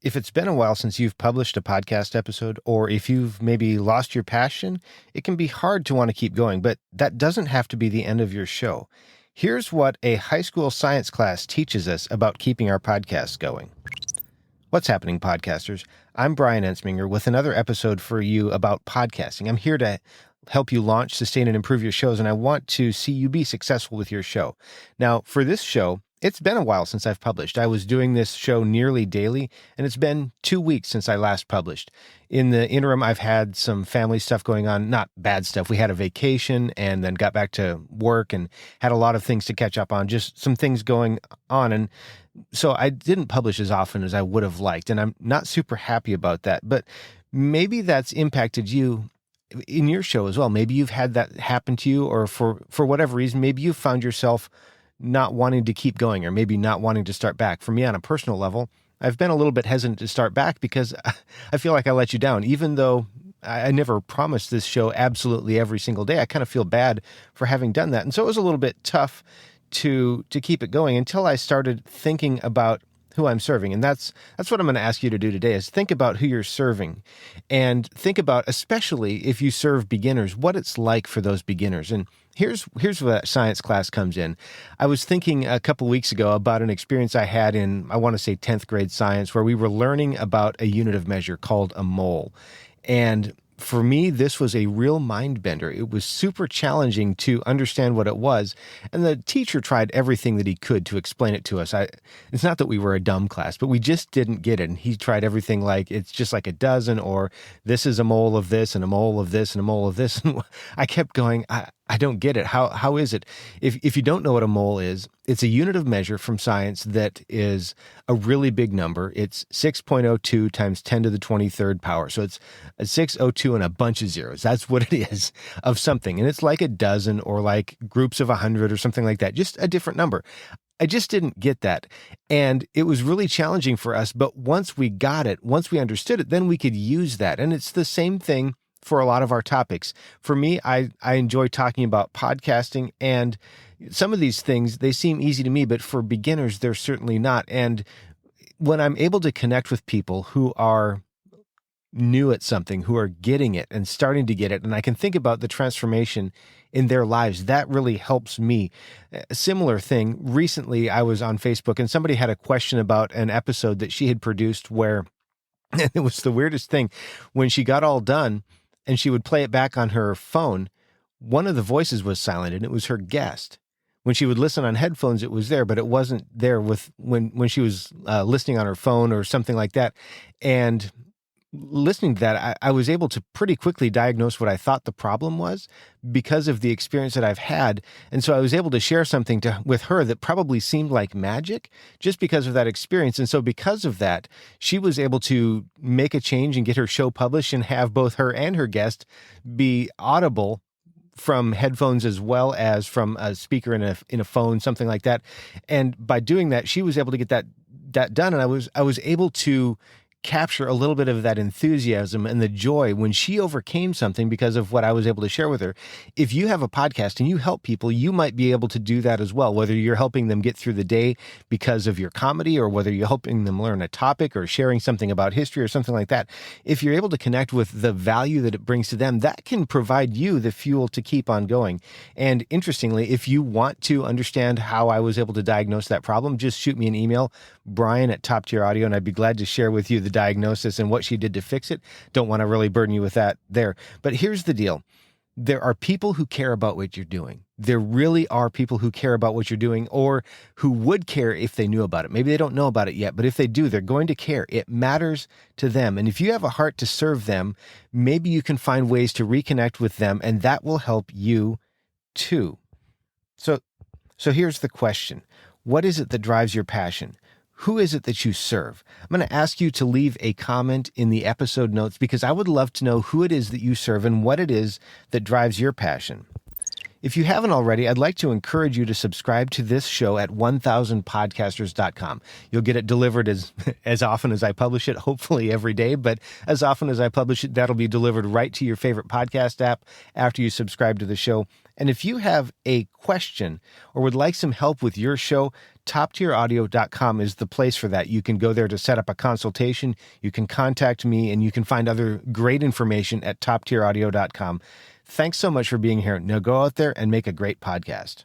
If it's been a while since you've published a podcast episode, or if you've maybe lost your passion, it can be hard to want to keep going, but that doesn't have to be the end of your show. Here's what a high school science class teaches us about keeping our podcasts going. What's happening, podcasters? I'm Brian Ensminger with another episode for you about podcasting. I'm here to help you launch, sustain, and improve your shows, and I want to see you be successful with your show. Now, for this show, it's been a while since I've published. I was doing this show nearly daily, and it's been 2 weeks since I last published. In the interim, I've had some family stuff going on, not bad stuff. We had a vacation and then got back to work and had a lot of things to catch up on, just some things going on. And so I didn't publish as often as I would have liked, and I'm not super happy about that. But maybe that's impacted you in your show as well. Maybe you've had that happen to you, or for whatever reason, maybe you've found yourself not wanting to keep going, or maybe not wanting to start back. For me, on a personal level, I've been a little bit hesitant to start back because I feel like I let you down. Even though I never promised this show absolutely every single day, I kind of feel bad for having done that. And so it was a little bit tough to keep it going until I started thinking about who I'm serving. And that's what I'm going to ask you to do today, is think about who you're serving, and think about, especially if you serve beginners, what it's like for those beginners. And here's where that science class comes in. I was thinking a couple weeks ago about an experience I had in, I want to say 10th grade science, where we were learning about a unit of measure called a mole. And for me, this was a real mind bender. It was super challenging to understand what it was. And the teacher tried everything that he could to explain it to us. It's not that we were a dumb class, but we just didn't get it. And he tried everything like it's just like a dozen, or this is a mole of this and a mole of this and a mole of this. And I kept going, I don't get it. How is it? If you don't know what a mole is, it's a unit of measure from science that is a really big number. It's 6.02 times 10 to the 23rd power. So it's a 602 and a bunch of zeros. That's what it is of something. And it's like a dozen, or like groups of 100 or something like that, just a different number. I just didn't get that. And it was really challenging for us. But once we got it, once we understood it, then we could use that. And it's the same thing for a lot of our topics. For me, I enjoy talking about podcasting, and some of these things, they seem easy to me, but for beginners, they're certainly not. And when I'm able to connect with people who are new at something, who are getting it and starting to get it, and I can think about the transformation in their lives, that really helps me. A similar thing, recently I was on Facebook and somebody had a question about an episode that she had produced where, and it was the weirdest thing, when she got all done and she would play it back on her phone, one of the voices was silent, and it was her guest. When she would listen on headphones, it was there, but it wasn't there with when she was listening on her phone or something like that. And listening to that, I was able to pretty quickly diagnose what I thought the problem was because of the experience that I've had. And so I was able to share something with her that probably seemed like magic just because of that experience. And so because of that, she was able to make a change and get her show published and have both her and her guest be audible from headphones as well as from a speaker in a phone, something like that. And by doing that, she was able to get that done. And I was able to capture a little bit of that enthusiasm and the joy when she overcame something because of what I was able to share with her. If you have a podcast and you help people, you might be able to do that as well, whether you're helping them get through the day because of your comedy, or whether you're helping them learn a topic or sharing something about history or something like that. If you're able to connect with the value that it brings to them, that can provide you the fuel to keep on going. And interestingly, if you want to understand how I was able to diagnose that problem, just shoot me an email, Brian@Top Tier Audio, and I'd be glad to share with you the diagnosis and what she did to fix it. Don't want to really burden you with that there. But here's the deal. There are people who care about what you're doing. There really are people who care about what you're doing, or who would care if they knew about it. Maybe they don't know about it yet, but if they do, they're going to care. It matters to them. And if you have a heart to serve them, maybe you can find ways to reconnect with them, and that will help you too. So here's the question. What is it that drives your passion? Who is it that you serve? I'm going to ask you to leave a comment in the episode notes, because I would love to know who it is that you serve and what it is that drives your passion. If you haven't already, I'd like to encourage you to subscribe to this show at 1000podcasters.com. You'll get it delivered as often as I publish it, hopefully every day, but as often as I publish it, that'll be delivered right to your favorite podcast app after you subscribe to the show. And if you have a question or would like some help with your show, toptieraudio.com is the place for that. You can go there to set up a consultation. You can contact me, and you can find other great information at toptieraudio.com. Thanks so much for being here. Now go out there and make a great podcast.